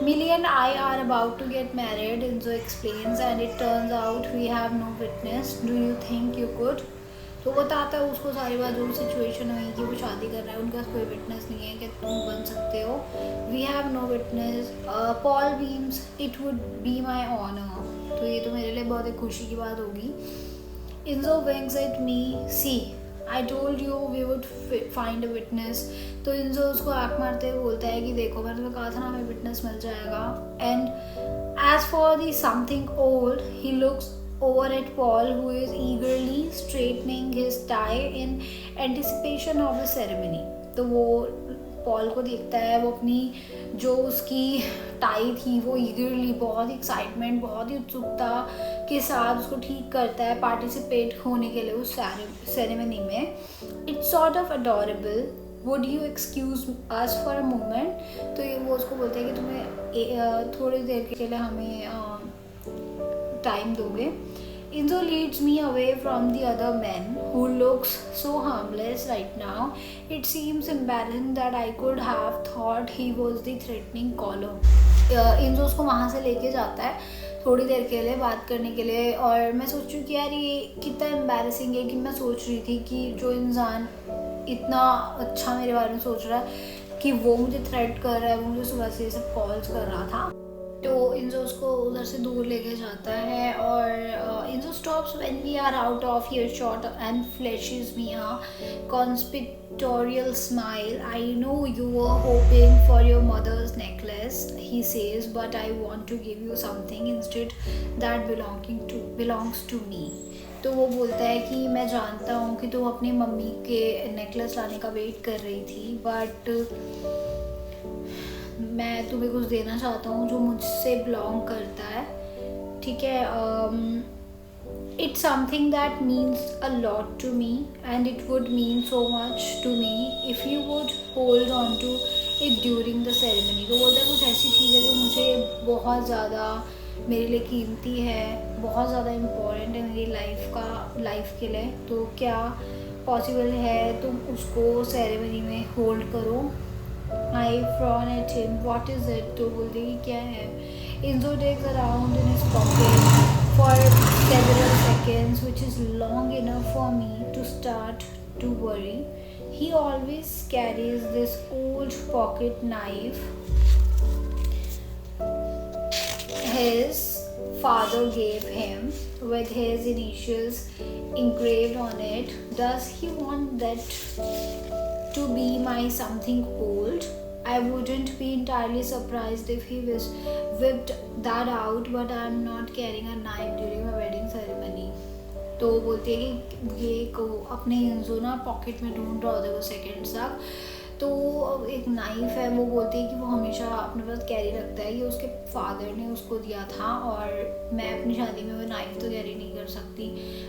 Millie and I are about to get married, Inzo explains, and it turns out we have no witness. Do you think you could? तो बताता है उसको सारी बात, जो situation हुई कि वो शादी कर रहा है, उनके पास कोई विटनेस नहीं है कि तुम बन सकते हो. We have no witness. Paul Beams, it would be my honour. तो ये तो मेरे लिए बहुत एक खुशी की बात होगी. Enzo winks at me, see I told you we would find a witness. तो इंजो उसको आँख मारते हुए बोलता है कि देखो मैंने तुम्हें कहा था ना हमें विटनेस मिल जाएगा. And as for the something old, he looks over at Paul, who is eagerly straightening his tie in anticipation of the ceremony. तो वो पॉल को देखता है, वो अपनी जो उसकी टाई थी वो ईगरली, बहुत ही एक्साइटमेंट, बहुत ही उत्सुकता के साथ उसको ठीक करता है पार्टिसिपेट होने के लिए उस सेरेमनी में. It's sort of adorable. Would you excuse us for a moment. तो ये वो उसको बोलता है कि तुम्हें थोड़ी देर के लिए हमें टाइम दोगे. Inzo leads me away from the other men who looks so harmless right now. It seems embarrassing that I could have thought he was the threatening caller. Inzo उसको वहाँ से लेके जाता है थोड़ी देर के लिए बात करने के लिए. और मैं सोच रही हूँ कि यार ये कितना एम्बैरेसिंग है कि मैं सोच रही थी कि जो इंसान इतना अच्छा मेरे बारे में सोच रहा है कि वो मुझे थ्रेट कर रहा है, वो मुझे सुबह से ये सब कॉल्स कर रहा था. तो इंजो उसको उधर से दूर लेके जाता है. और Enzo stops when we are out of earshot and flashes me a conspiratorial smile. I know you were hoping for your mother's necklace, he says, but I want to give you something instead that belongs to me. तो वो बोलता है कि मैं जानता हूँ कि तुम अपनी मम्मी के नेकलेस लाने का वेट कर रही थी, बट मैं तुम्हें कुछ देना चाहता हूँ जो मुझसे बिलोंग करता है. ठीक है. It's something that means a lot to me and it would mean so much to me if you would hold on to it during the ceremony. तो बोलता है कुछ ऐसी चीज़ है जो मुझे बहुत ज़्यादा मेरे लिए कीमती है, बहुत ज़्यादा इम्पोर्टेंट है मेरी लाइफ के लिए. तो क्या पॉसिबल है तुम उसको सेरेमनी में होल्ड करो. I frown at him. What is it? तो बोलते कि क्या है. Inzo digs around in his pocket for several seconds, which is long enough for me to start to worry. He always carries this old pocket knife his father gave him with his initials engraved on it. Does he want that to be my something old? I wouldn't be entirely surprised if he whipped that out, but I'm not carrying a knife during my wedding ceremony. तो बोलती है कि ये को अपने इंजो ना pocket में ढूंढ रहा होता है वो सेकेंड्स तक. तो एक नाइफ है, वो बोलती है कि वो हमेशा अपने पास कैरी रखता है. ये उसके फादर ने उसको दिया था और मैं अपनी शादी में वो नाइफ तो कैरी नहीं कर सकती.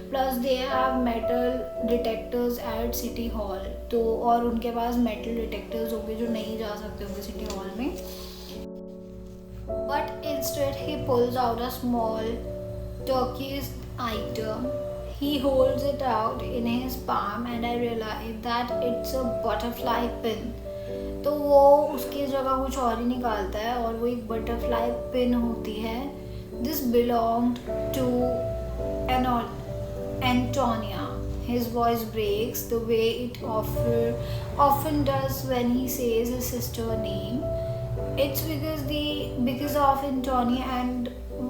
Plus they have metal detectors at city hall. तो और उनके पास मेटल डिटेक्टर्स होंगे जो नहीं जा सकते होंगे सिटी हॉल में. But instead he pools out a small turquoise item. He holds it out in his palm and I realize that it's a butterfly pin. तो वो उसकी जगह कुछ और ही निकालता है और वो एक बटरफ्लाई पिन होती है. This belonged to Antonia. His voice breaks the way it often does when he says his sister's name. It's because of Antonia and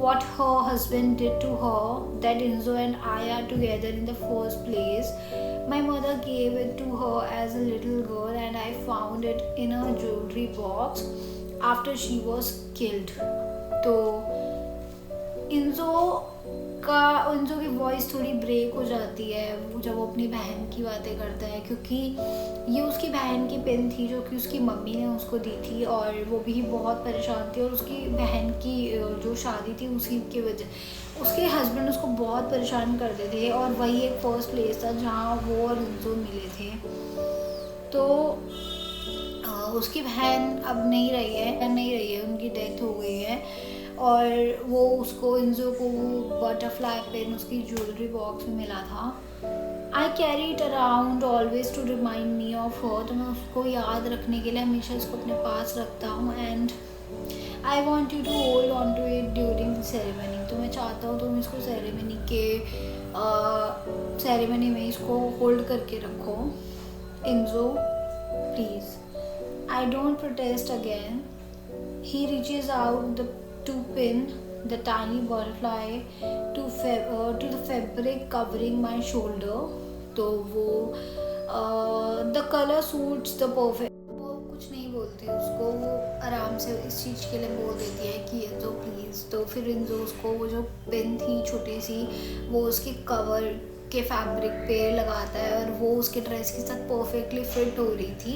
what her husband did to her that Inzo and I are together in the first place. My mother gave it to her as a little girl and I found it in a jewelry box after she was killed. तो इंजो की voice थोड़ी break हो जाती है जब वो अपनी बहन की बातें करता है, क्योंकि ये उसकी बहन की पेन थी जो कि उसकी मम्मी ने उसको दी थी और वो भी बहुत परेशान थी. और उसकी बहन की जो शादी थी उसी की वजह उसके हस्बैंड उसको बहुत परेशान करते थे और वही एक फर्स्ट प्लेस था जहाँ वो और इंजो मिले थे. तो उसकी बहन अब नहीं रही है, उनकी डेथ हो गई है. और वो उसको इंजो को बटरफ्लाई पेन उसकी ज्वेलरी बॉक्स में मिला था. I carry it around always to remind me of her. तो मैं उसको याद रखने के लिए हमेशा इसको अपने पास रखता हूँ. And I want you to hold on to it during the ceremony, तो मैं चाहता हूँ तुम इसको सेरेमनी में इसको होल्ड करके रखो। Enzo please. I don't protest again. He reaches out to pin the tiny butterfly to the fabric covering my shoulder, तो वो the color suits the perfect, वो कुछ नहीं बोलती उसको, वो आराम से इस चीज़ के लिए बोल देती है कि ये तो प्लीज़। तो फिर इंजो उसको वो जो पिन थी छोटी सी वो उसके कवर के फैब्रिक पे लगाता है और वो उसके ड्रेस के साथ परफेक्टली फिट हो रही थी,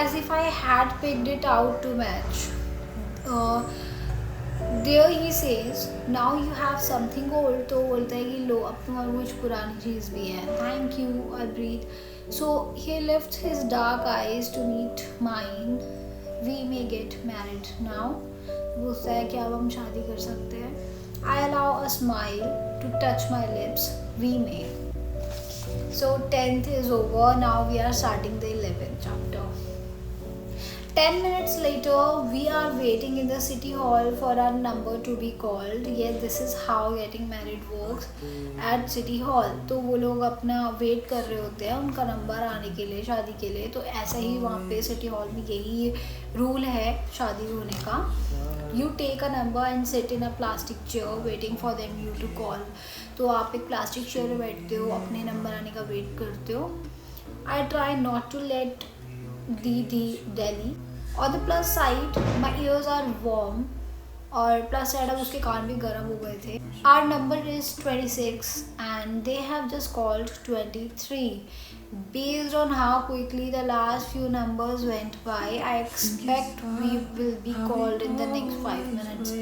as if I had picked it out to match. There he says, now you have something old, तो बोलता है कि लो अब तुम्हारे कुछ पुरानी चीज़ भी है। Thank you, I breathe. So he lifts his dark eyes to meet mine. We may get married now. बोलता है कि अब हम शादी कर सकते हैं। I allow a smile to touch my lips. We may. So 10th is over. Now we are starting the 11th chapter. 10 minutes later, we are waiting in the city hall for our number to be called. Yes, this is how getting married works at city hall. तो वो लोग अपना wait कर रहे होते हैं उनका number आने के लिए शादी के लिए। तो ऐसा ही वहाँ पे सिटी हॉल में यही रूल है शादी होने का। You take a number and sit in a plastic chair waiting for them you to call. तो आप एक प्लास्टिक चेयर में बैठते हो, अपने नंबर आने का वेट करते हो। I try not to let Delhi. On the plus side, my ears are warm, और प्लस साइड अब उसके कान भी गर्म हो गए थे। Our number is 26 and they have just called 23. Based on how quickly the last few numbers went by, I expect we will be called in the next 5 minutes.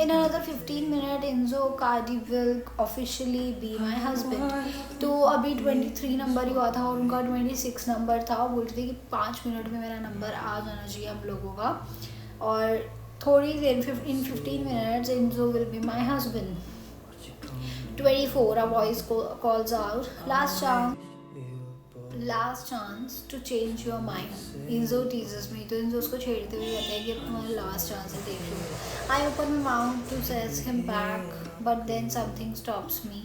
In another 15 minutes, Enzo Cardi will officially be my husband. तो अभी 23 number ही हुआ था और उनका 26 number था। वो बोलते थे कि 5 मिनट में मेरा नंबर आ जाना चाहिए हम लोगों का। और थोड़ी देर in 15 minutes, Enzo will be my husband. 24, a voice calls out, last chance to change your mind. Enzo teases me, तो Enzo उसको छेड़ते हुए कहते हैं कि अब तुम्हारा last chance है, देख लो। I open my mouth to says him back, but then something stops me.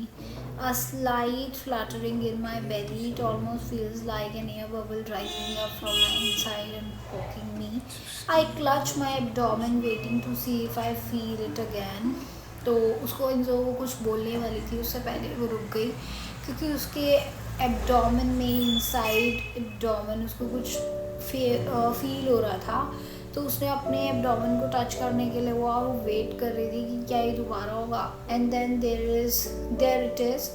A slight fluttering in my belly. It almost feels like an air bubble rising up from my inside and poking me. I clutch my abdomen, waiting to see if I feel it again. तो उसको Enzo वो कुछ बोलने वाली थी, उससे पहले वो रुक गई क्योंकि उसके एब्डोमेन में इनसाइड एब्डोमेन उसको कुछ फील हो रहा था। तो उसने अपने एब्डोमेन को टच करने के लिए वो वेट कर रही थी कि क्या ये दोबारा होगा। And then there it is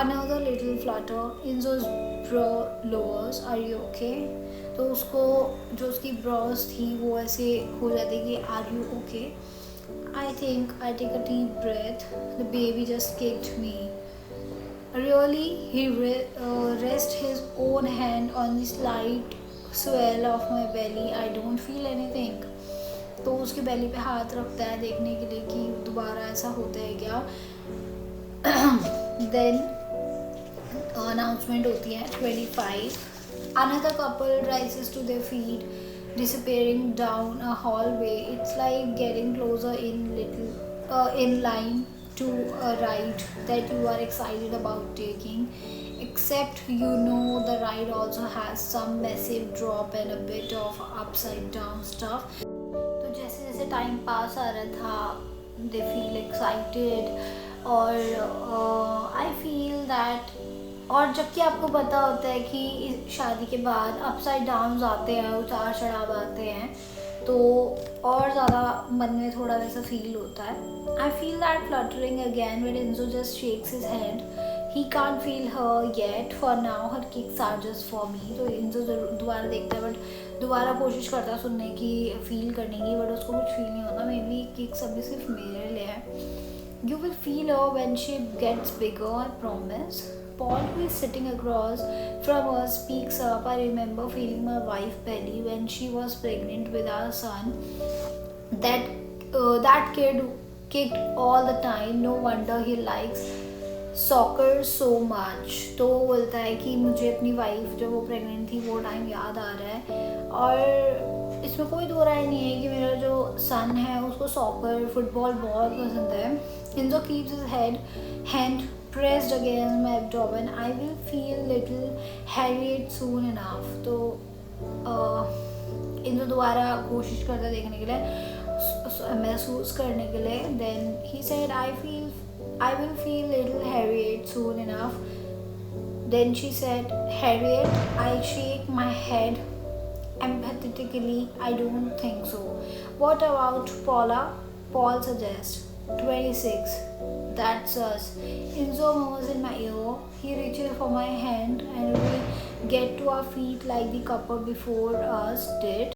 another little flutter in Jo's brow lowers. Are you okay? तो उसको जो उसकी ब्रोज थी वो ऐसे हो जाती कि are you okay? I think I take a deep breath. The baby just kicked me. Really, he rests his own hand on the slight swell of my belly. I don't feel anything. तो उसके belly पे हाथ रखता है देखने के लिए कि दोबारा ऐसा होता है क्या। Then announcement होती है 25. Another couple rises to their feet, disappearing down a hallway. It's like getting closer in line to a ride that you are excited about taking, except you know the ride also has some massive drop and a bit of upside down stuff. तो जैसे जैसे time pass आ रहा था, they feel excited और I feel that, और जबकि आपको पता होता है कि शादी के बाद अपसाइड डाउन आते हैं, उतार चढ़ाव आते हैं, तो और ज़्यादा मन में थोड़ा वैसा फील होता है। I feel that fluttering again when Enzo just shakes his head. He can't feel her yet. For now, her kicks are just for me. तो Enzo दोबारा देखता है बट दोबारा कोशिश करता है सुनने की, फील करने की, बट उसको कुछ फील नहीं होता। मे बी किक्स अभी सिर्फ मेरे लिए है। You will feel her when she gets bigger, I promise. Paul, who is sitting across from us, speaks up. I remember feeling my wife belly when she was pregnant with our son. That kid kicked all the time. No wonder he likes soccer so much. तो वो बोलता है कि मुझे अपनी wife जब वो pregnant थी वो टाइम याद आ रहा है और इसमें कोई दो राय नहीं है कि मेरा जो सन है उसको सॉकर फुटबॉल बहुत पसंद है. Enzo keeps his hand pressed against my abdomen. I will feel little harried soon enough. तो इंदो दोबारा कोशिश करता देखने के लिए, महसूस करने के लिए. Then he said, I will feel little harried soon enough. Then she said, Harriet. I shake my head empathetically. I don't think so. What about Paula? Paul suggests. 26. That's us. Enzo murmurs in my ear. He reaches for my hand and we get to our feet like the couple before us did.